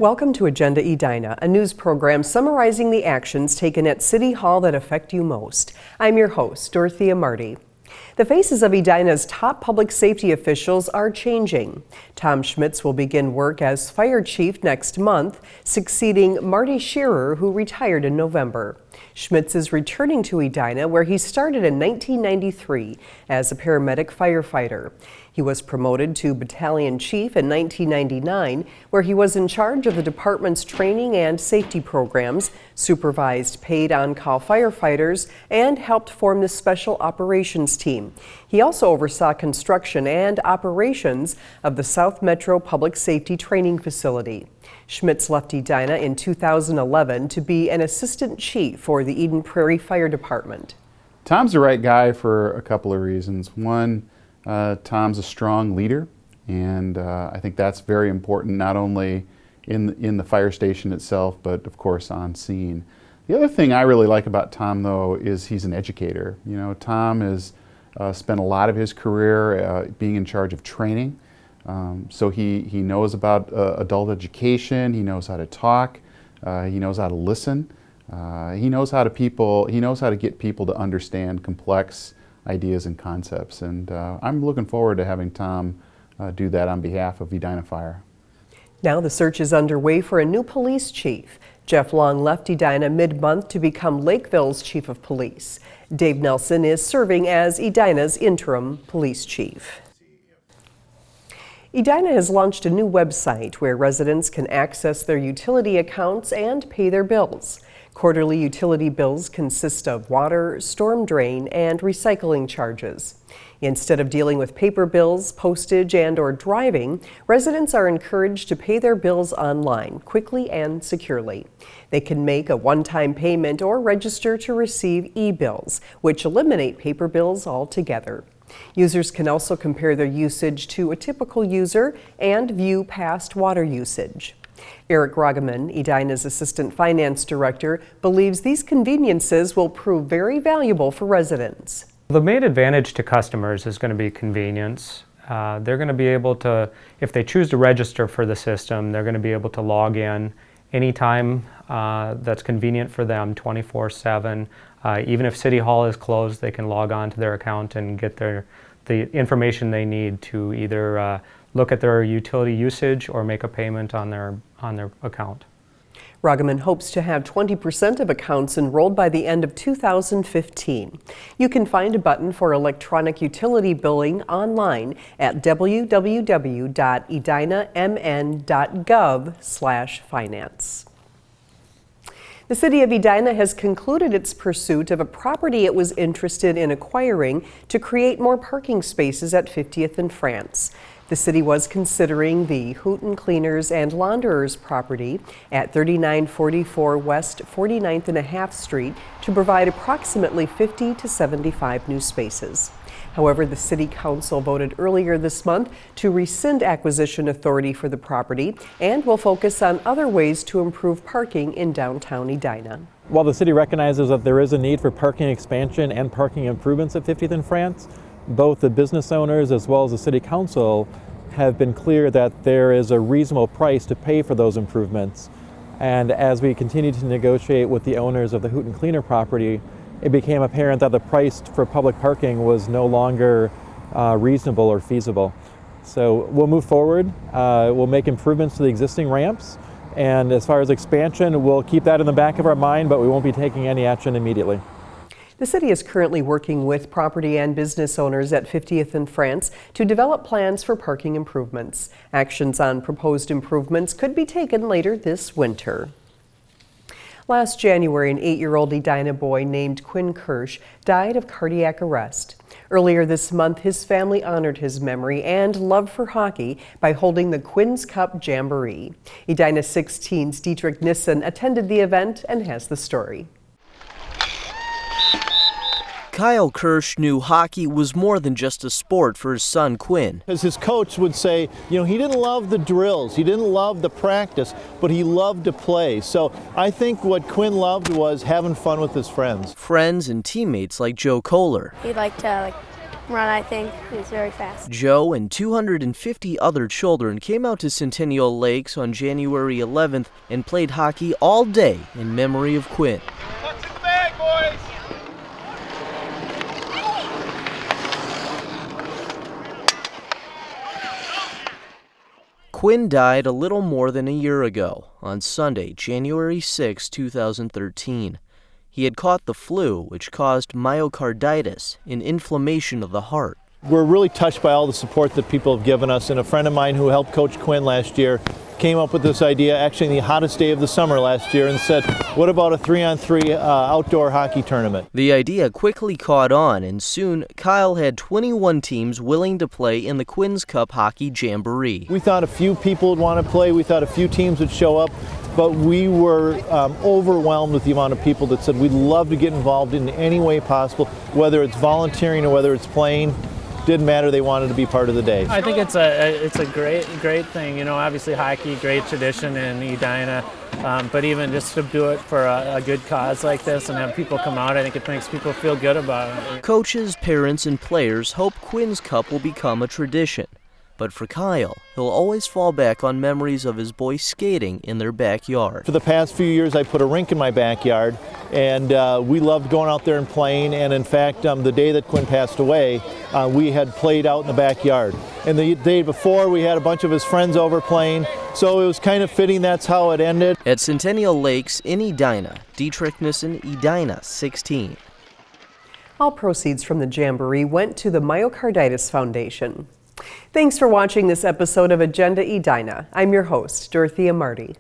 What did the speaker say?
Welcome to Agenda Edina, a news program summarizing the actions taken at City Hall that affect you most. I'm your host, Dorothea Marty. The faces of Edina's top public safety officials are changing. Tom Schmitz will begin work as fire chief next month, succeeding Marty Shearer, who retired in November. Schmitz is returning to Edina, where he started in 1993 as a paramedic firefighter. He was promoted to battalion chief in 1999, where he was in charge of the department's training and safety programs, supervised paid on-call firefighters, and helped form the special operations team. He also oversaw construction and operations of the South Metro Public Safety Training Facility. Schmitz left Edina in 2011 to be an assistant chief for the Eden Prairie Fire Department. Tom's the right guy for a couple of reasons. One, Tom's a strong leader, and I think that's very important, not only in the fire station itself, but of course on scene. The other thing I really like about Tom, though, is he's an educator. You know, Tom has spent a lot of his career being in charge of training, so he knows about adult education. He knows how to talk. He knows how to listen. He knows how to get people to understand complex ideas and concepts, and I'm looking forward to having Tom do that on behalf of Edina Fire. Now the search is underway for a new police chief. Jeff Long left Edina mid-month to become Lakeville's chief of police. Dave Nelson is serving as Edina's interim police chief. Edina has launched a new website where residents can access their utility accounts and pay their bills. Quarterly utility bills consist of water, storm drain, and recycling charges. Instead of dealing with paper bills, postage, and/or driving, residents are encouraged to pay their bills online, quickly and securely. They can make a one-time payment or register to receive e-bills, which eliminate paper bills altogether. Users can also compare their usage to a typical user and view past water usage. Eric Roggeman, Edina's Assistant Finance Director, believes these conveniences will prove very valuable for residents. The main advantage to customers is going to be convenience. They're going to be able to, if they choose to register for the system, they're going to be able to log in anytime that's convenient for them, 24/7. Even if City Hall is closed, they can log on to their account and get the information they need to either look at their utility usage or make a payment on their account. Roggeman hopes to have 20% of accounts enrolled by the end of 2015. You can find a button for electronic utility billing online at www.edinamn.gov/finance. The City of Edina has concluded its pursuit of a property it was interested in acquiring to create more parking spaces at 50th and France. The city was considering the Hooten Cleaners and Launderers property at 3944 West 49th and a half Street to provide approximately 50 to 75 new spaces. However, the City Council voted earlier this month to rescind acquisition authority for the property and will focus on other ways to improve parking in downtown Edina. While the city recognizes that there is a need for parking expansion and parking improvements at 50th and France, both the business owners as well as the City Council have been clear that there is a reasonable price to pay for those improvements. And as we continue to negotiate with the owners of the Hooten Cleaner property, it became apparent that the price for public parking was no longer reasonable or feasible. So we'll move forward, we'll make improvements to the existing ramps, and as far as expansion, we'll keep that in the back of our mind, but we won't be taking any action immediately. The city is currently working with property and business owners at 50th and France to develop plans for parking improvements. Actions on proposed improvements could be taken later this winter. Last January, an 8-year-old Edina boy named Quinn died of cardiac arrest. Earlier this month, his family honored his memory and love for hockey by holding the Quinn's Cup Jamboree. Edina 16's Dietrich Nissen attended the event and has the story. Kyle Kirsch knew hockey was more than just a sport for his son Quinn. As his coach would say, you know, he didn't love the drills, he didn't love the practice, but he loved to play. So I think what Quinn loved was having fun with his friends. Friends and teammates like Joe Kohler. He liked to run, I think. He's very fast. Joe and 250 other children came out to Centennial Lakes on January 11th and played hockey all day in memory of Quinn. Puck's in the bag, boys! Quinn died a little more than a year ago, on Sunday, January 6, 2013. He had caught the flu, which caused myocarditis, an inflammation of the heart. We're really touched by all the support that people have given us, and a friend of mine who helped coach Quinn last year came up with this idea, actually in the hottest day of the summer last year, and said, what about a 3-on-3 outdoor hockey tournament? The idea quickly caught on, and soon Kyle had 21 teams willing to play in the Quinn's Cup Hockey Jamboree. We thought a few people would want to play, we thought a few teams would show up, but we were overwhelmed with the amount of people that said we'd love to get involved in any way possible, whether it's volunteering or whether it's playing. Didn't matter, they wanted to be part of the day. I think it's a great thing. You know, obviously hockey, great tradition in Edina, but even just to do it for a good cause like this and have people come out, I think it makes people feel good about it. Coaches, parents, and players hope Quinn's Cup will become a tradition. But for Kyle, he'll always fall back on memories of his boys skating in their backyard. For the past few years, I put a rink in my backyard, and we loved going out there and playing. And in fact, the day that Quinn passed away, we had played out in the backyard. And the day before, we had a bunch of his friends over playing, so it was kind of fitting that's how it ended. At Centennial Lakes in Edina, Dietrich Nissen, Edina 16. All proceeds from the Jamboree went to the Myocarditis Foundation. Thanks for watching this episode of Agenda Edina. I'm your host, Dorothea Marty.